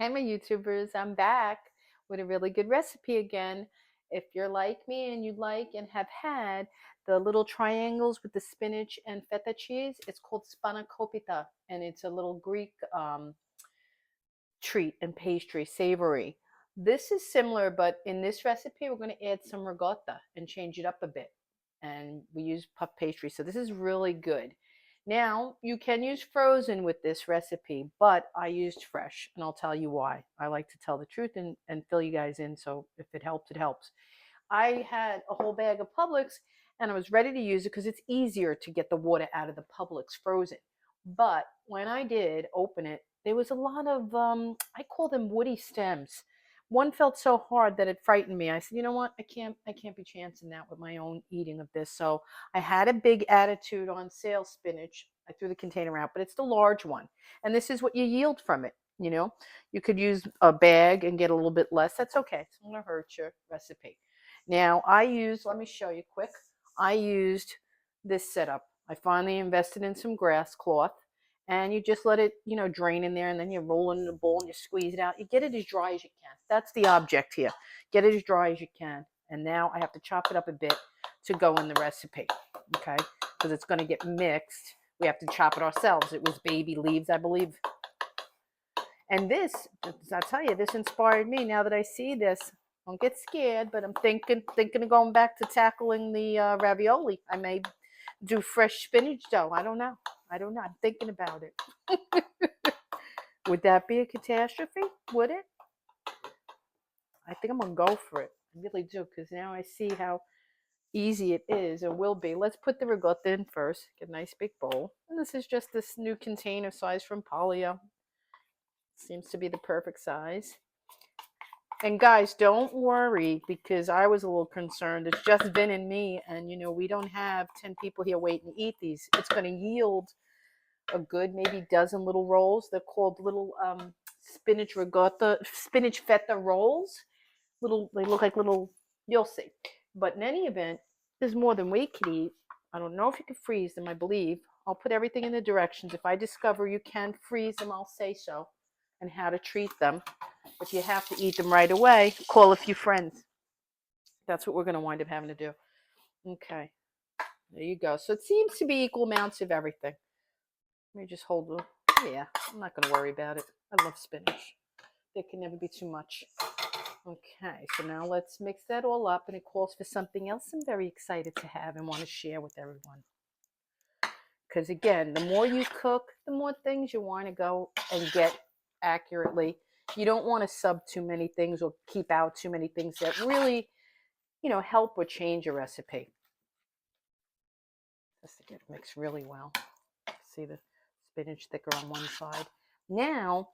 Hey, my YouTubers, I'm back with a really good recipe again. If you're like me and you like and have had the little triangles with the spinach and feta cheese, it's called spanakopita, and it's a little Greek treat and pastry, savory. This is similar, but in this recipe, we're going to add some ricotta and change it up a bit. And we use puff pastry, so this is really good. Now, you can use frozen with this recipe, but I used fresh, and I'll tell you why. I like to tell the truth and fill you guys in, so if it helps, it helps. I had a whole bag of Publix, and I was ready to use it because it's easier to get the water out of the Publix frozen. But when I did open it, there was a lot of, I call them woody stems. One felt so hard that it frightened me. I said, you know what? I can't be chancing that with my own eating of this. So I had a big attitude on sale spinach. I threw the container out, but it's the large one. And this is what you yield from it. You could use a bag and get a little bit less. That's okay. It's not going to hurt your recipe. Now let me show you quick. I used this setup. I finally invested in some grass cloth, and you just let it, drain in there, and then you roll it in a bowl and you squeeze it out. You get it as dry as you can. That's the object here. Get it as dry as you can. And now I have to chop it up a bit to go in the recipe, okay? Because it's going to get mixed. We have to chop it ourselves. It was baby leaves, I believe. And this, I'll tell you, this inspired me. Now that I see this, don't get scared, but I'm thinking of going back to tackling the ravioli. I may do fresh spinach dough. I don't know. I'm thinking about it. Would that be a catastrophe? Would it? I think I'm going to go for it. I really do, because now I see how easy it is or will be. Let's put the ricotta in first. Get a nice big bowl. And this is just this new container size from Polio. Seems to be the perfect size. And guys, don't worry, because I was a little concerned. It's just Vin and me, and we don't have 10 people here waiting to eat these. It's going to yield a good maybe dozen little rolls. They're called little spinach feta rolls. They look like little, you'll see. But in any event, there's more than we could eat. I don't know if you can freeze them, I believe. I'll put everything in the directions. If I discover you can freeze them, I'll say so, and how to treat them. If you have to eat them right away, call a few friends. That's what we're going to wind up having to do. Okay, there you go. So it seems to be equal amounts of everything. Let me just hold them. Yeah, I'm not going to worry about it. I love spinach. There can never be too much. Okay, so now let's mix that all up, and it calls for something else I'm very excited to have and want to share with everyone. Because again, the more you cook, the more things you want to go and get accurately. You don't want to sub too many things or keep out too many things that really, help or change your recipe. Just to get it mixed really well. See the spinach thicker on one side. Now,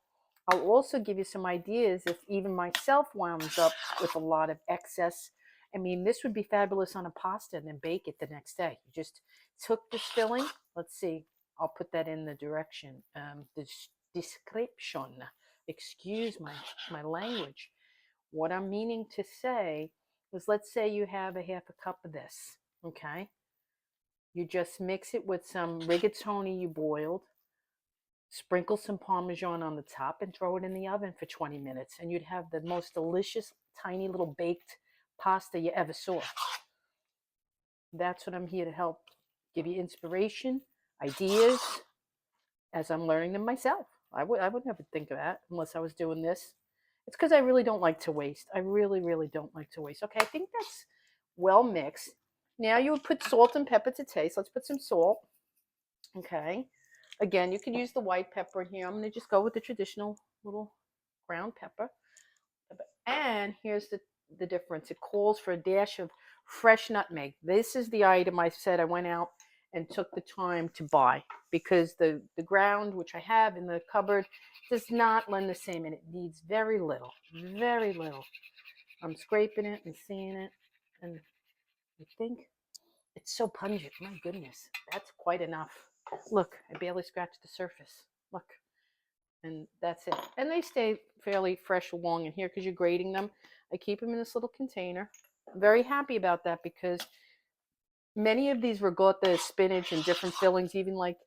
I'll also give you some ideas if even myself wounds up with a lot of excess. I mean, this would be fabulous on a pasta and then bake it the next day. You just took this filling. Let's see. I'll put that in the direction. The description. Excuse my language. What I'm meaning to say is, let's say you have a half a cup of this, okay? You just mix it with some rigatoni you boiled, sprinkle some Parmesan on the top, and throw it in the oven for 20 minutes. And you'd have the most delicious, tiny little baked pasta you ever saw. That's what I'm here to help give you inspiration, ideas, as I'm learning them myself. I would never think of that unless I was doing this. It's because I really don't like to waste. I really, really don't like to waste. Okay, I think that's well mixed. Now you would put salt and pepper to taste. Let's put some salt. Okay. Again, you can use the white pepper in here. I'm going to just go with the traditional little ground pepper. And here's the difference. It calls for a dash of fresh nutmeg. This is the item I said I went out and took the time to buy, because the ground, which I have in the cupboard, does not lend the same, and it needs very little, very little. I'm scraping it and seeing it, and I think it's so pungent. My goodness, that's quite enough. Look, I barely scratched the surface. Look, and that's it. And they stay fairly fresh along in here because you're grating them. I keep them in this little container. I'm very happy about that, because many of these ricotta, spinach, and different fillings, even like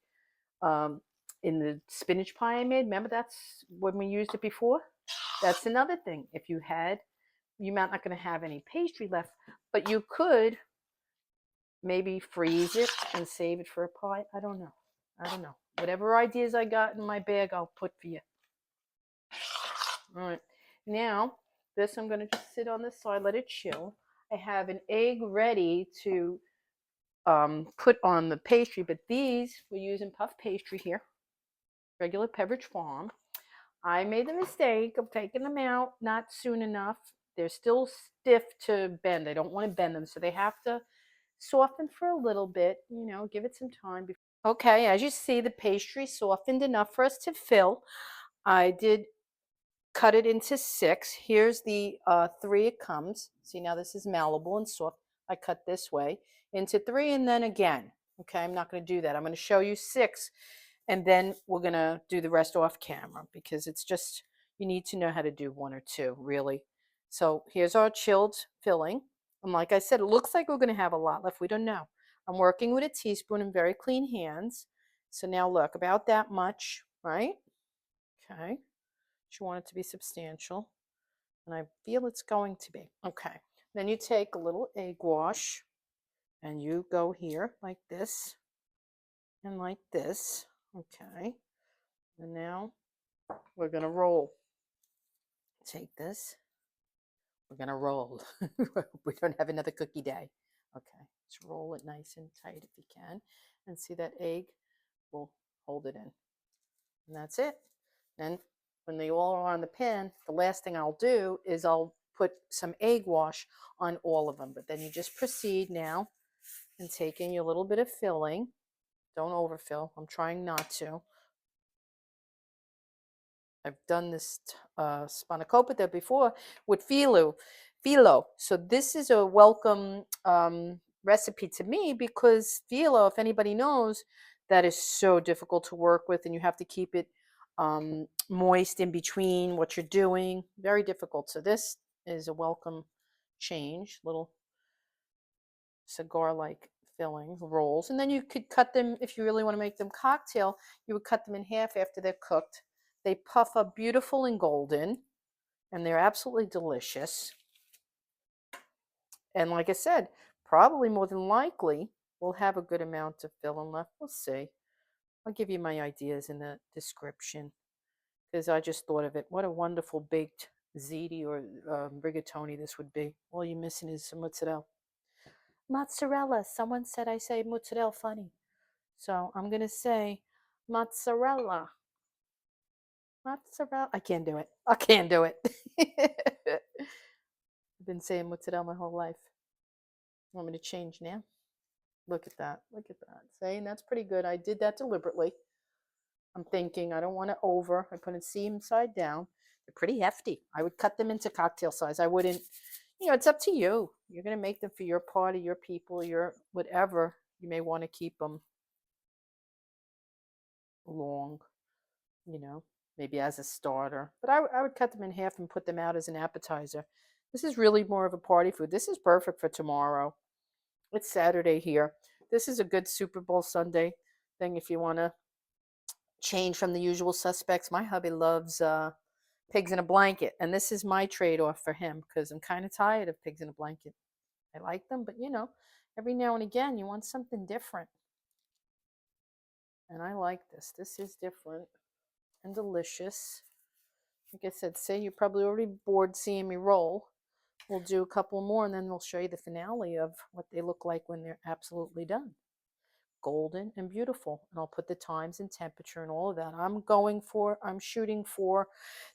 in the spinach pie I made, remember that's when we used it before? That's another thing. If you had, you're not going to have any pastry left, but you could maybe freeze it and save it for a pie. I don't know. Whatever ideas I got in my bag, I'll put for you. All right. Now, this I'm going to just sit on the side, let it chill. I have an egg ready to put on the pastry, but these we're using puff pastry here, regular Pepperidge Farm. I made the mistake of taking them out not soon enough. They're still stiff to bend. I don't want to bend them, so they have to soften for a little bit, give it some time. Okay, as you see, the pastry softened enough for us to fill. I did cut it into 6. Here's the 3 it comes. See, now this is malleable and soft. I cut this way into 3 and then again. Okay, I'm not going to do that. I'm going to show you 6 and then we're going to do the rest off camera because it's just, you need to know how to do 1 or 2, really. So here's our chilled filling. And like I said, it looks like we're going to have a lot left. We don't know. I'm working with a teaspoon and very clean hands. So now look, about that much, right? Okay. You want it to be substantial. And I feel it's going to be. Okay. Then you take a little egg wash and you go here like this and like this. Okay. And now we're going to roll. Take this. We're going to roll. We don't have another cookie day. Okay. Just roll it nice and tight if you can. And see that egg? We'll hold it in. And that's it. Then when they all are on the pan, the last thing I'll do is I'll put some egg wash on all of them. But then you just proceed now and take in your little bit of filling. Don't overfill. I'm trying not to. I've done this spanakopita before with phyllo. So this is a welcome recipe to me because phyllo, if anybody knows, that is so difficult to work with and you have to keep it moist in between what you're doing. Very difficult. So this is a welcome change. Little cigar-like filling rolls. And then you could cut them, if you really want to make them cocktail, you would cut them in half after they're cooked. They puff up beautiful and golden, and they're absolutely delicious. And like I said, probably more than likely, we'll have a good amount of filling left. We'll see. I'll give you my ideas in the description because I just thought of it. What a wonderful baked ziti or rigatoni this would be. All you're missing is some mozzarella. Mozzarella. Someone said I say mozzarella funny. So I'm going to say mozzarella. Mozzarella. I can't do it. I've been saying mozzarella my whole life. Want me to change now? Look at that. Saying that's pretty good. I did that deliberately. I'm thinking I don't want to over. I put a seam side down. They're pretty hefty. I would cut them into cocktail size. I wouldn't, it's up to you. You're going to make them for your party, your people, your whatever. You may want to keep them long, maybe as a starter. But I would cut them in half and put them out as an appetizer. This is really more of a party food. This is perfect for tomorrow. It's Saturday here. This is a good Super Bowl Sunday thing if you want to change from the usual suspects. My hubby loves pigs in a blanket, and this is my trade-off for him because I'm kind of tired of pigs in a blanket. I like them, but every now and again you want something different. And I like this. This is different and delicious. Like I said, say you're probably already bored seeing me roll. We'll do a couple more and then we'll show you the finale of what they look like when they're absolutely done. Golden and beautiful. And I'll put the times and temperature and all of that. I'm shooting for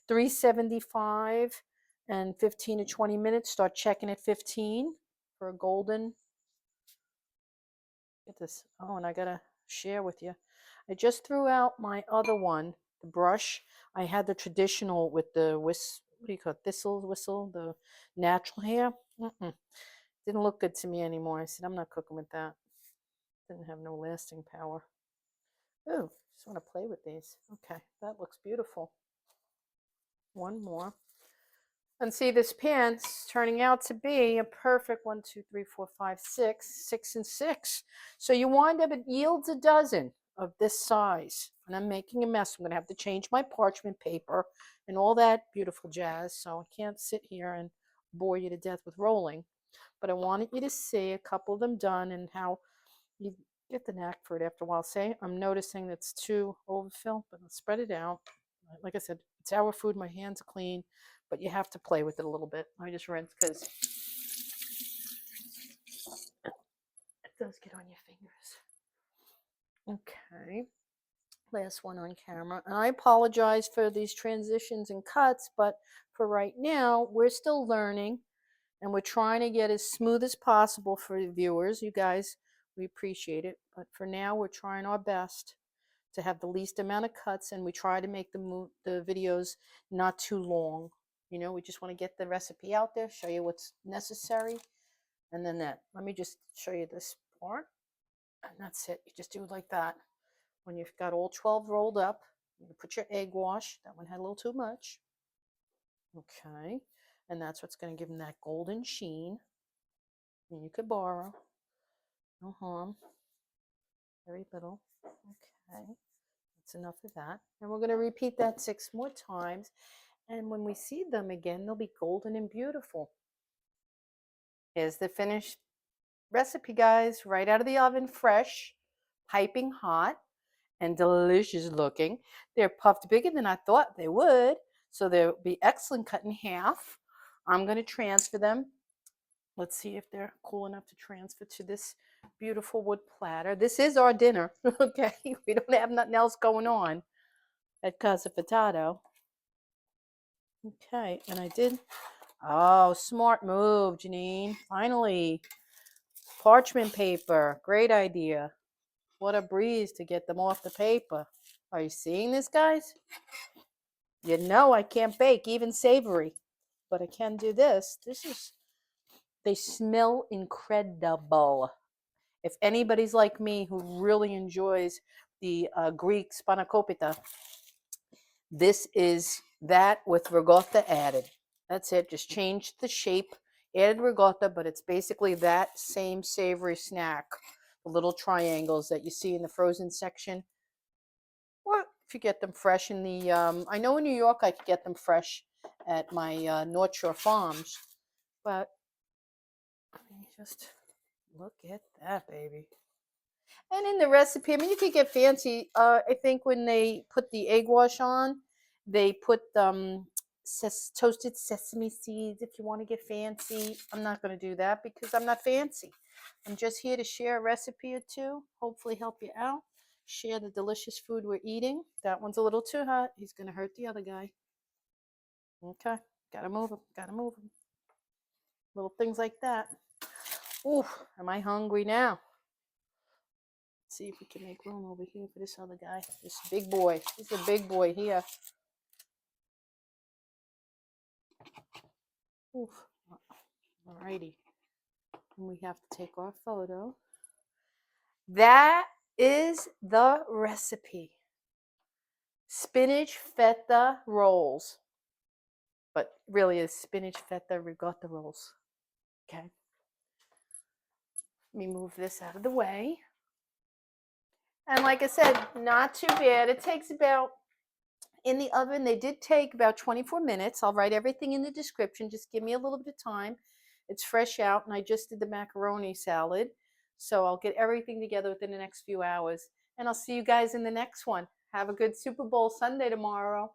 375 and 15 to 20 minutes. Start checking at 15 for a golden. Get this. Oh, and I got to share with you. I just threw out my other one, the brush. I had the traditional with the what do you call it? Thistle whistle, the natural hair. Didn't look good to me anymore. I said, I'm not cooking with that. Didn't have no lasting power. Oh, just want to play with these. Okay, that looks beautiful. One more. And see, this pan's turning out to be a perfect 1, 2, 3, 4, 5, 6, 6 and 6. So you wind up, it yields a dozen. of this size. And I'm making a mess. I'm going to have to change my parchment paper and all that beautiful jazz. So I can't sit here and bore you to death with rolling. But I wanted you to see a couple of them done and how you get the knack for it after a while. Say, I'm noticing it's too overfill, but I'll spread it out. Like I said, it's our food. My hands are clean, but you have to play with it a little bit. Let me just rinse because it does get on your fingers. Okay. Last one on camera. And I apologize for these transitions and cuts, but for right now, we're still learning and we're trying to get as smooth as possible for the viewers. You guys, we appreciate it. But for now, we're trying our best to have the least amount of cuts, and we try to make the videos not too long. You know, we just want to get the recipe out there, show you what's necessary, and then that. Let me just show you this part, and that's it. You just do it like that. When you've got all 12 rolled up, you put your egg wash. That one had a little too much. Okay, and that's what's going to give them that golden sheen. And you could borrow. No harm. Very little. Okay, that's enough of that. And we're going to repeat that 6 more times. And when we see them again, they'll be golden and beautiful. Here's the finished recipe, guys. Right out of the oven, fresh, piping hot, and delicious looking. They're puffed bigger than I thought they would, so they'll be excellent cut in half. I'm going to transfer them. Let's see if they're cool enough to transfer to this beautiful wood platter. This is our dinner, okay? We don't have nothing else going on at Casa Furtado. Okay, and I did. Oh, smart move, Jeanine. Finally, parchment paper. Great idea. What a breeze to get them off the paper. Are you seeing this, guys? You know I can't bake, even savory, but I can do this. They smell incredible. If anybody's like me who really enjoys the Greek spanakopita, this is that with ricotta added. That's it. Just changed the shape, added ricotta, but it's basically that same savory snack. The little triangles that you see in the frozen section. Or if you get them fresh in the, I know in New York I could get them fresh at my North Shore Farms. But, I mean, just look at that, baby. And in the recipe, I mean, you could get fancy. I think when they put the egg wash on, they put toasted sesame seeds if you want to get fancy. I'm not going to do that because I'm not fancy. I'm just here to share a recipe or two, hopefully help you out, share the delicious food we're eating. That one's a little too hot. He's going to hurt the other guy. Okay, got to move him, got to move him. Little things like that. Ooh, am I hungry now? Let's see if we can make room over here for this other guy. This big boy. He's a big boy here. Oof. Alrighty. And we have to take our photo. That is the recipe. Spinach feta rolls. But really is spinach feta ricotta rolls. Okay. Let me move this out of the way. And like I said, not too bad. It takes about, in the oven, they did take about 24 minutes. I'll write everything in the description. Just give me a little bit of time. It's fresh out, and I just did the macaroni salad. So I'll get everything together within the next few hours. And I'll see you guys in the next one. Have a good Super Bowl Sunday tomorrow.